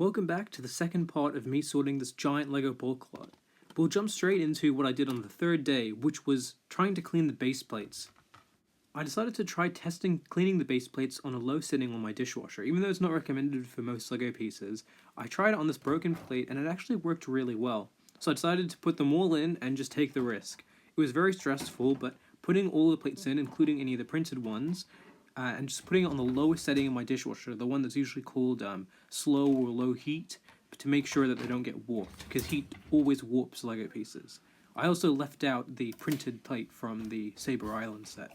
Welcome back to the second part of me sorting this giant Lego bulk lot. We'll jump straight into what I did on the third day, which was trying to clean the base plates. I decided to try testing cleaning the base plates on a low setting on my dishwasher. Even though it's not recommended for most Lego pieces, I tried it on this broken plate and it actually worked really well. So I decided to put them all in and just take the risk. It was very stressful, but putting all the plates in, including any of the printed ones, and just putting it on the lowest setting in my dishwasher, the one that's usually called slow or low heat, to make sure that they don't get warped, because heat always warps Lego pieces. I also left out the printed plate from the Saber Island set.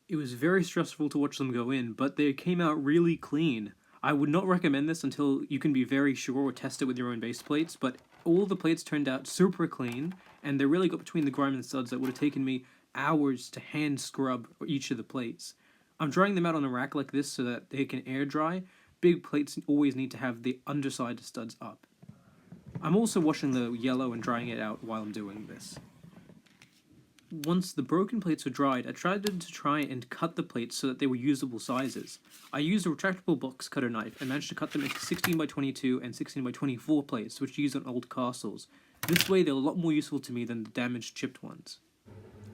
It was very stressful to watch them go in, but they came out really clean. I would not recommend this until you can be very sure or test it with your own base plates, but all the plates turned out super clean, and they really got between the grime and studs that would have taken me hours to hand scrub each of the plates. I'm drying them out on a rack like this so that they can air dry. Big plates always need to have the underside studs up. I'm also washing the yellow and drying it out while I'm doing this. Once the broken plates were dried, I tried to try and cut the plates so that they were usable sizes. I used a retractable box cutter knife and managed to cut them into 16 by 22 and 16 by 24 plates, which you use on old castles. This way they're a lot more useful to me than the damaged chipped ones.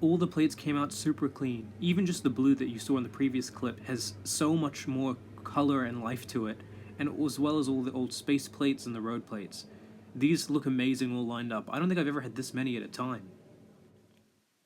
All the plates came out super clean. Even just the blue that you saw in the previous clip has so much more color and life to it, and as well as all the old space plates and the road plates. These look amazing all lined up. I don't think I've ever had this many at a time.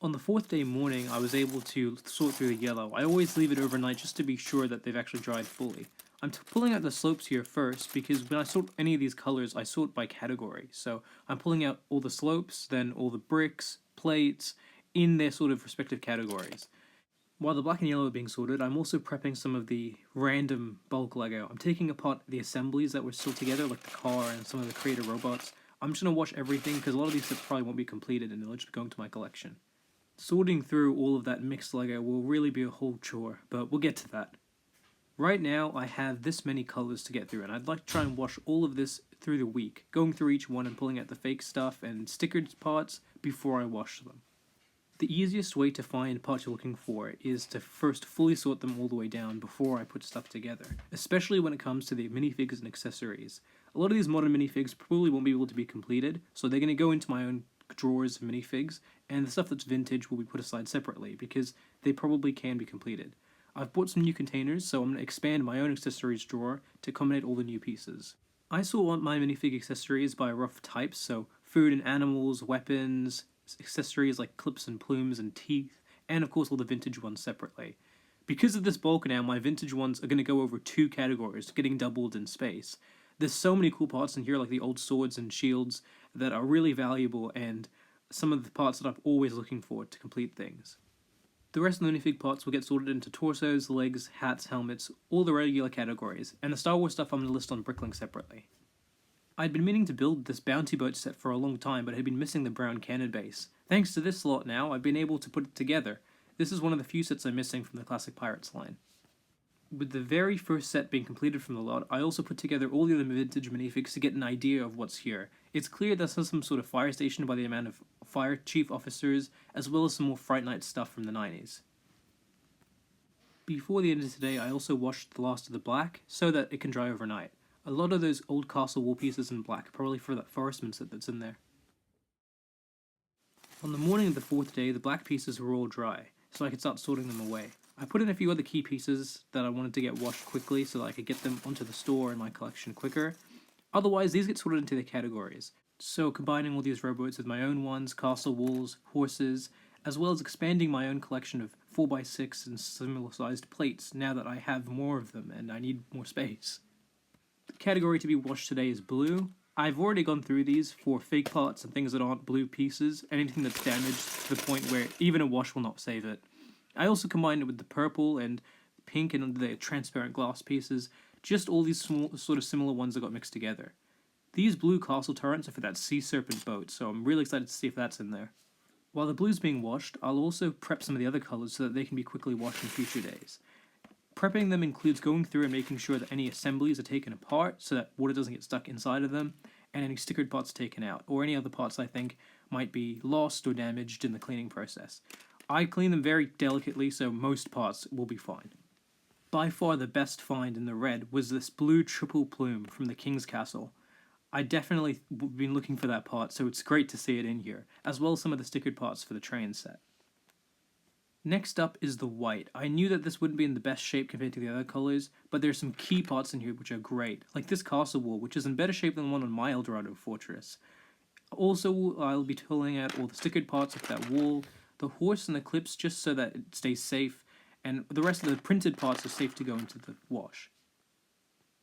On the fourth day morning, I was able to sort through the yellow. I always leave it overnight just to be sure that they've actually dried fully. I'm pulling out the slopes here first because when I sort any of these colors, I sort by category. So I'm pulling out all the slopes, then all the bricks, plates, in their sort of respective categories. While the black and yellow are being sorted, I'm also prepping some of the random bulk Lego. I'm taking apart the assemblies that were still together, like the car and some of the creator robots. I'm just going to wash everything because a lot of these sets probably won't be completed and they'll just be going to my collection. Sorting through all of that mixed Lego will really be a whole chore, but we'll get to that. Right now, I have this many colors to get through, and I'd like to try and wash all of this through the week, going through each one and pulling out the fake stuff and stickered parts before I wash them. The easiest way to find parts you're looking for is to first fully sort them all the way down before I put stuff together, especially when it comes to the minifigs and accessories. A lot of these modern minifigs probably won't be able to be completed, so they're going to go into my own drawers of minifigs, and the stuff that's vintage will be put aside separately because they probably can be completed. I've bought some new containers, so I'm going to expand my own accessories drawer to accommodate all the new pieces. I sort my minifig accessories by rough types, so food and animals, weapons, accessories like clips and plumes and teeth, and of course all the vintage ones separately. Because of this bulk now, my vintage ones are going to go over two categories, getting doubled in space. There's so many cool parts in here, like the old swords and shields, that are really valuable and some of the parts that I'm always looking for to complete things. The rest of the minifig parts will get sorted into torsos, legs, hats, helmets, all the regular categories, and the Star Wars stuff I'm going to list on Bricklink separately. I'd been meaning to build this bounty boat set for a long time, but had been missing the brown cannon base. Thanks to this lot now, I've been able to put it together. This is one of the few sets I'm missing from the Classic Pirates line. With the very first set being completed from the lot, I also put together all the other vintage minifigs to get an idea of what's here. It's clear there's some sort of fire station by the amount of fire chief officers, as well as some more Fright Night stuff from the 90s. Before the end of today, I also washed the last of the black, so that it can dry overnight. A lot of those old castle wall pieces in black, probably for that forestman set that's in there. On the morning of the fourth day, the black pieces were all dry, so I could start sorting them away. I put in a few other key pieces that I wanted to get washed quickly so that I could get them onto the store in my collection quicker. Otherwise, these get sorted into their categories. So combining all these rowboats with my own ones, castle walls, horses, as well as expanding my own collection of 4x6 and similar sized plates now that I have more of them and I need more space. The category to be washed today is blue. I've already gone through these for fake parts and things that aren't blue pieces, anything that's damaged to the point where even a wash will not save it. I also combined it with the purple and pink and the transparent glass pieces, just all these small, sort of similar ones that got mixed together. These blue castle turrets are for that sea serpent boat, so I'm really excited to see if that's in there. While the blue's being washed, I'll also prep some of the other colors so that they can be quickly washed in future days. Prepping them includes going through and making sure that any assemblies are taken apart so that water doesn't get stuck inside of them, and any stickered parts taken out, or any other parts I think might be lost or damaged in the cleaning process. I clean them very delicately, so most parts will be fine. By far the best find in the red was this blue triple plume from the King's Castle. I definitely been looking for that part, so it's great to see it in here, as well as some of the stickered parts for the train set. Next up is the white. I knew that this wouldn't be in the best shape compared to the other colours, but there's some key parts in here which are great, like this castle wall, which is in better shape than the one on my Eldorado fortress. Also, I'll be pulling out all the stickered parts of that wall, the horse and the clips just so that it stays safe, and the rest of the printed parts are safe to go into the wash.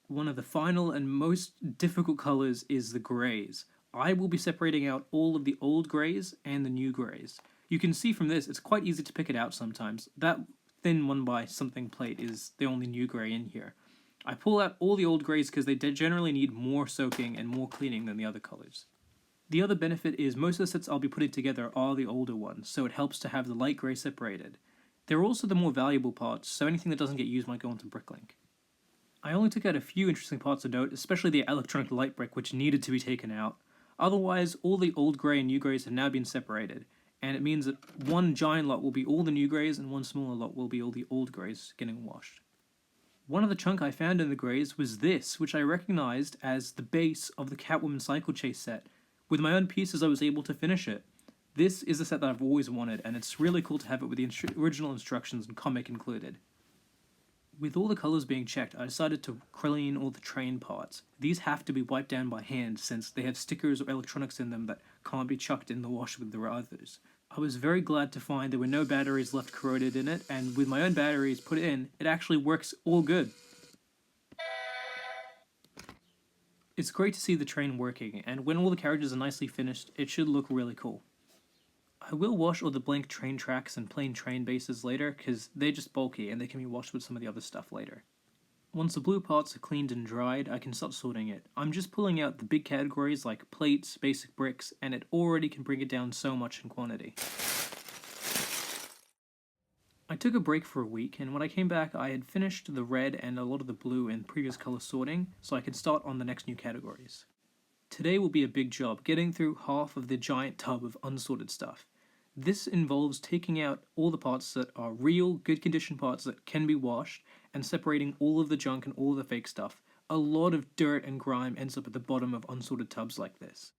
One of the final and most difficult colours is the greys. I will be separating out all of the old greys and the new greys. You can see from this, it's quite easy to pick it out sometimes. That thin 1x something plate is the only new grey in here. I pull out all the old greys because they generally need more soaking and more cleaning than the other colours. The other benefit is most of the sets I'll be putting together are the older ones, so it helps to have the light grey separated. They're also the more valuable parts, so anything that doesn't get used might go onto Bricklink. I only took out a few interesting parts to note, especially the electronic light brick which needed to be taken out. Otherwise, all the old grey and new greys have now been separated, and it means that one giant lot will be all the new greys and one smaller lot will be all the old greys getting washed. One of the chunk I found in the greys was this, which I recognised as the base of the Catwoman Cycle Chase set. With my own pieces I was able to finish it. This is a set that I've always wanted, and it's really cool to have it with the original instructions and comic included. With all the colours being checked, I decided to clean all the train parts. These have to be wiped down by hand since they have stickers or electronics in them that can't be chucked in the wash with the others. I was very glad to find there were no batteries left corroded in it, and with my own batteries put in, it actually works all good. It's great to see the train working, and when all the carriages are nicely finished, it should look really cool. I will wash all the blank train tracks and plain train bases later, because they're just bulky and they can be washed with some of the other stuff later. Once the blue parts are cleaned and dried, I can start sorting it. I'm just pulling out the big categories like plates, basic bricks, and it already can bring it down so much in quantity. I took a break for a week, and when I came back I had finished the red and a lot of the blue in previous colour sorting, so I could start on the next new categories. Today will be a big job, getting through half of the giant tub of unsorted stuff. This involves taking out all the parts that are real, good condition parts that can be washed, and separating all of the junk and all of the fake stuff. A lot of dirt and grime ends up at the bottom of unsorted tubs like this.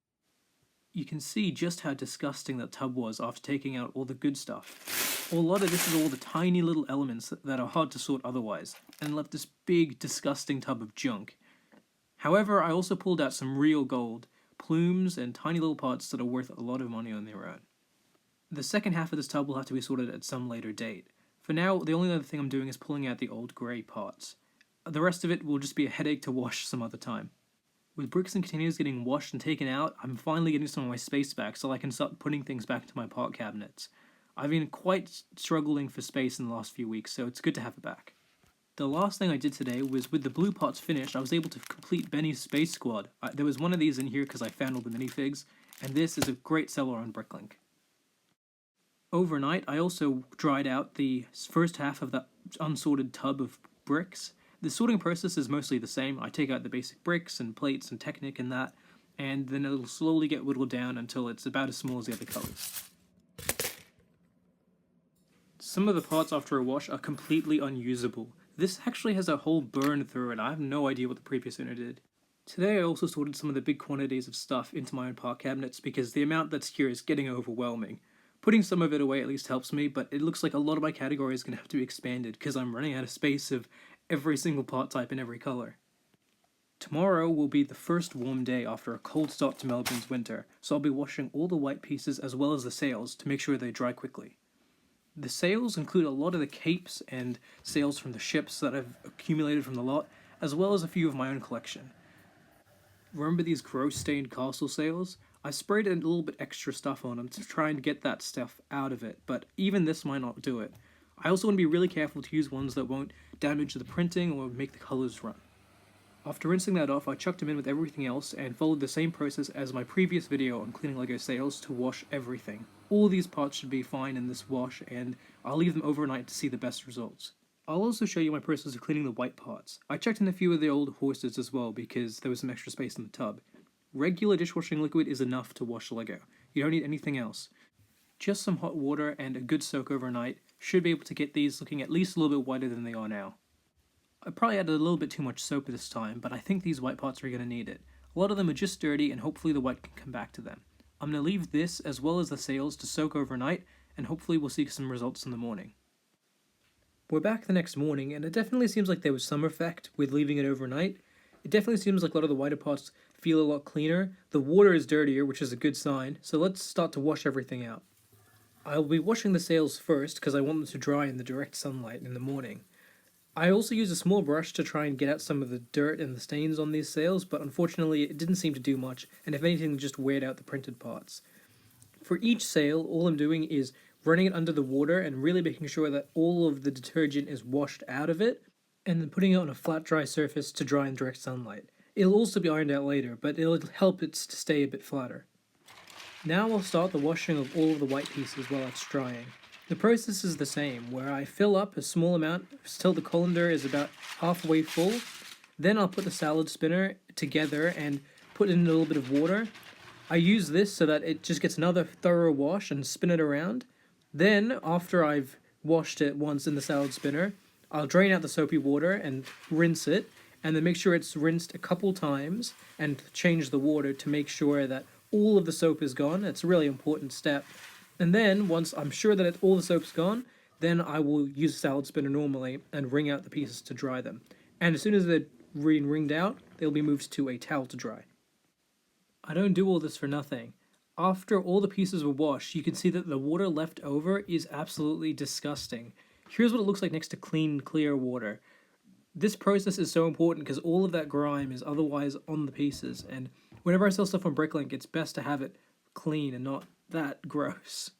You can see just how disgusting that tub was after taking out all the good stuff. A lot of this is all the tiny little elements that are hard to sort otherwise, and left this big, disgusting tub of junk. However, I also pulled out some real gold, plumes and tiny little parts that are worth a lot of money on their own. The second half of this tub will have to be sorted at some later date. For now, the only other thing I'm doing is pulling out the old grey parts. The rest of it will just be a headache to wash some other time. With bricks and containers getting washed and taken out, I'm finally getting some of my space back so I can start putting things back into my part cabinets. I've been quite struggling for space in the last few weeks, so it's good to have it back. The last thing I did today was, with the blue parts finished, I was able to complete Benny's Space Squad. There was one of these in here because I found all the minifigs, and this is a great seller on Bricklink. Overnight, I also dried out the first half of that unsorted tub of bricks. The sorting process is mostly the same. I take out the basic bricks and plates and Technic and that, and then it'll slowly get whittled down until it's about as small as the other colours. Some of the parts after a wash are completely unusable. This actually has a whole burn through it. I have no idea what the previous owner did. Today I also sorted some of the big quantities of stuff into my own part cabinets because the amount that's here is getting overwhelming. Putting some of it away at least helps me, but it looks like a lot of my categories are going to have to be expanded because I'm running out of space of every single part type in every colour. Tomorrow will be the first warm day after a cold start to Melbourne's winter, so I'll be washing all the white pieces as well as the sails to make sure they dry quickly. The sails include a lot of the capes and sails from the ships that I've accumulated from the lot, as well as a few of my own collection. Remember these gross stained castle sails? I sprayed a little bit extra stuff on them to try and get that stuff out of it, but even this might not do it. I also want to be really careful to use ones that won't damage the printing or make the colours run. After rinsing that off, I chucked them in with everything else and followed the same process as my previous video on cleaning LEGO sails to wash everything. All these parts should be fine in this wash, and I'll leave them overnight to see the best results. I'll also show you my process of cleaning the white parts. I checked in a few of the old horses as well because there was some extra space in the tub. Regular dishwashing liquid is enough to wash LEGO. You don't need anything else. Just some hot water and a good soak overnight should be able to get these looking at least a little bit whiter than they are now. I probably added a little bit too much soap this time, but I think these white parts are going to need it. A lot of them are just dirty, and hopefully the white can come back to them. I'm going to leave this, as well as the sails, to soak overnight, and hopefully we'll see some results in the morning. We're back the next morning, and it definitely seems like there was some effect with leaving it overnight. It definitely seems like a lot of the whiter parts feel a lot cleaner. The water is dirtier, which is a good sign, so let's start to wash everything out. I'll be washing the sails first, because I want them to dry in the direct sunlight in the morning. I also used a small brush to try and get out some of the dirt and the stains on these sails, but unfortunately it didn't seem to do much, and if anything, just weared out the printed parts. For each sail, all I'm doing is running it under the water and really making sure that all of the detergent is washed out of it, and then putting it on a flat dry surface to dry in direct sunlight. It'll also be ironed out later, but it'll help it to stay a bit flatter. Now I'll start the washing of all of the white pieces while it's drying. The process is the same, where I fill up a small amount till the colander is about halfway full. Then I'll put the salad spinner together and put in a little bit of water. I use this so that it just gets another thorough wash and spin it around. Then, after I've washed it once in the salad spinner, I'll drain out the soapy water and rinse it, and then make sure it's rinsed a couple times and change the water to make sure that all of the soap is gone. It's a really important step. And then, once I'm sure that all the soap's gone, then I will use a salad spinner normally and wring out the pieces to dry them. And as soon as they're wringed out, they'll be moved to a towel to dry. I don't do all this for nothing. After all the pieces were washed, you can see that the water left over is absolutely disgusting. Here's what it looks like next to clean, clear water. This process is so important because all of that grime is otherwise on the pieces, and whenever I sell stuff on Bricklink, it's best to have it clean and not that gross.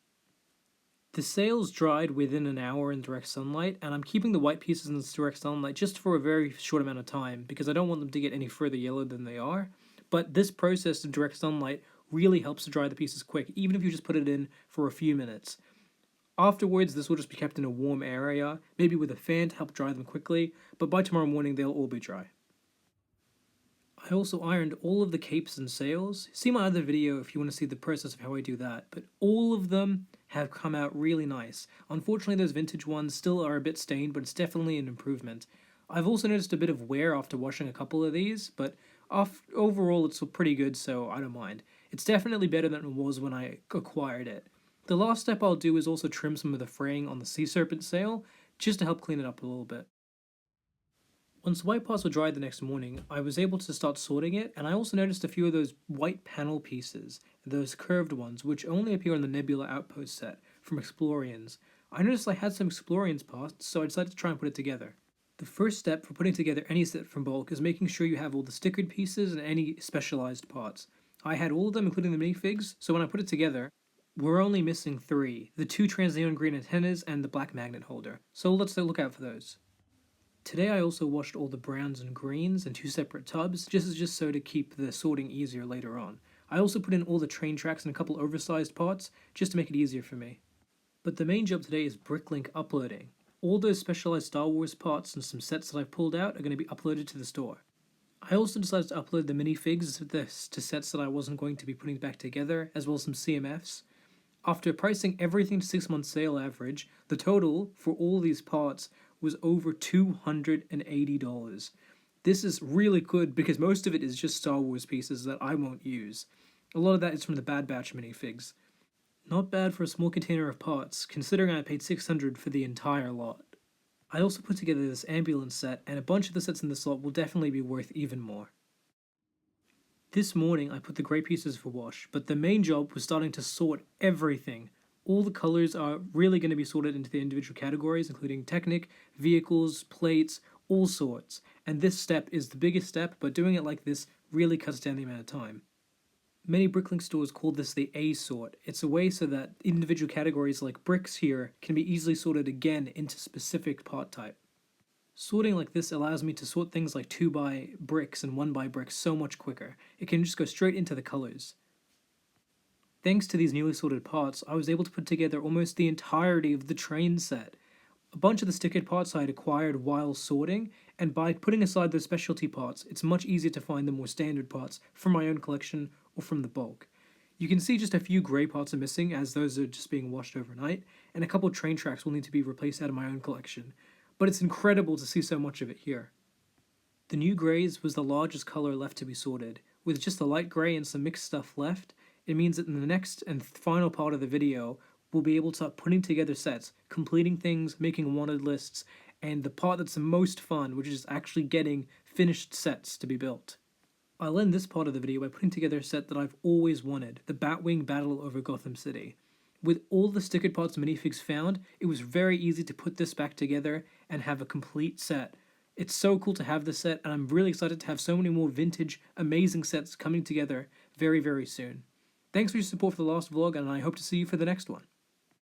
The sails dried within an hour in direct sunlight, and I'm keeping the white pieces in this direct sunlight just for a very short amount of time because I don't want them to get any further yellow than they are. But this process of direct sunlight really helps to dry the pieces quick, even if you just put it in for a few minutes. Afterwards, this will just be kept in a warm area, maybe with a fan to help dry them quickly, but by tomorrow morning they'll all be dry. I also ironed all of the capes and sails. See my other video if you want to see the process of how I do that, but all of them have come out really nice. Unfortunately, those vintage ones still are a bit stained, but it's definitely an improvement. I've also noticed a bit of wear after washing a couple of these, but overall it's pretty good, so I don't mind. It's definitely better than it was when I acquired it. The last step I'll do is also trim some of the fraying on the Sea Serpent sail, just to help clean it up a little bit. Once the white parts were dried the next morning, I was able to start sorting it, and I also noticed a few of those white panel pieces, those curved ones, which only appear on the Nebula Outpost set from Explorians. I noticed I had some Explorians parts, so I decided to try and put it together. The first step for putting together any set from bulk is making sure you have all the stickered pieces and any specialized parts. I had all of them, including the minifigs, so when I put it together, we're only missing 3, the 2 transneon green antennas and the black magnet holder, so let's look out for those. Today I also washed all the browns and greens in 2 separate tubs, just so to keep the sorting easier later on. I also put in all the train tracks and a couple oversized parts, just to make it easier for me. But the main job today is Bricklink uploading. All those specialized Star Wars parts and some sets that I've pulled out are going to be uploaded to the store. I also decided to upload the minifigs to sets that I wasn't going to be putting back together, as well as some CMFs. After pricing everything to 6-month sale average, the total for all these parts was over $280. This is really good because most of it is just Star Wars pieces that I won't use. A lot of that is from the Bad Batch minifigs. Not bad for a small container of parts, considering I paid $600 for the entire lot. I also put together this ambulance set, and a bunch of the sets in this lot will definitely be worth even more. This morning I put the grey pieces for wash, but the main job was starting to sort everything. All the colors are really going to be sorted into the individual categories, including Technic, vehicles, plates, all sorts. And this step is the biggest step, but doing it like this really cuts down the amount of time. Many Bricklink stores call this the A sort. It's a way so that individual categories like bricks here can be easily sorted again into specific part type. Sorting like this allows me to sort things like 2x bricks and 1x bricks so much quicker. It can just go straight into the colors. Thanks to these newly sorted parts, I was able to put together almost the entirety of the train set. A bunch of the stickered parts I had acquired while sorting, and by putting aside those specialty parts, it's much easier to find the more standard parts from my own collection or from the bulk. You can see just a few grey parts are missing, as those are just being washed overnight, and a couple train tracks will need to be replaced out of my own collection. But it's incredible to see so much of it here. The new greys was the largest color left to be sorted. With just the light grey and some mixed stuff left, it means that in the next and final part of the video, we'll be able to start putting together sets, completing things, making wanted lists, and the part that's the most fun, which is actually getting finished sets to be built. I'll end this part of the video by putting together a set that I've always wanted, the Batwing Battle over Gotham City. With all the stickered parts minifigs found, it was very easy to put this back together and have a complete set. It's so cool to have this set, and I'm really excited to have so many more vintage, amazing sets coming together very, very soon. Thanks for your support for the last vlog, and I hope to see you for the next one.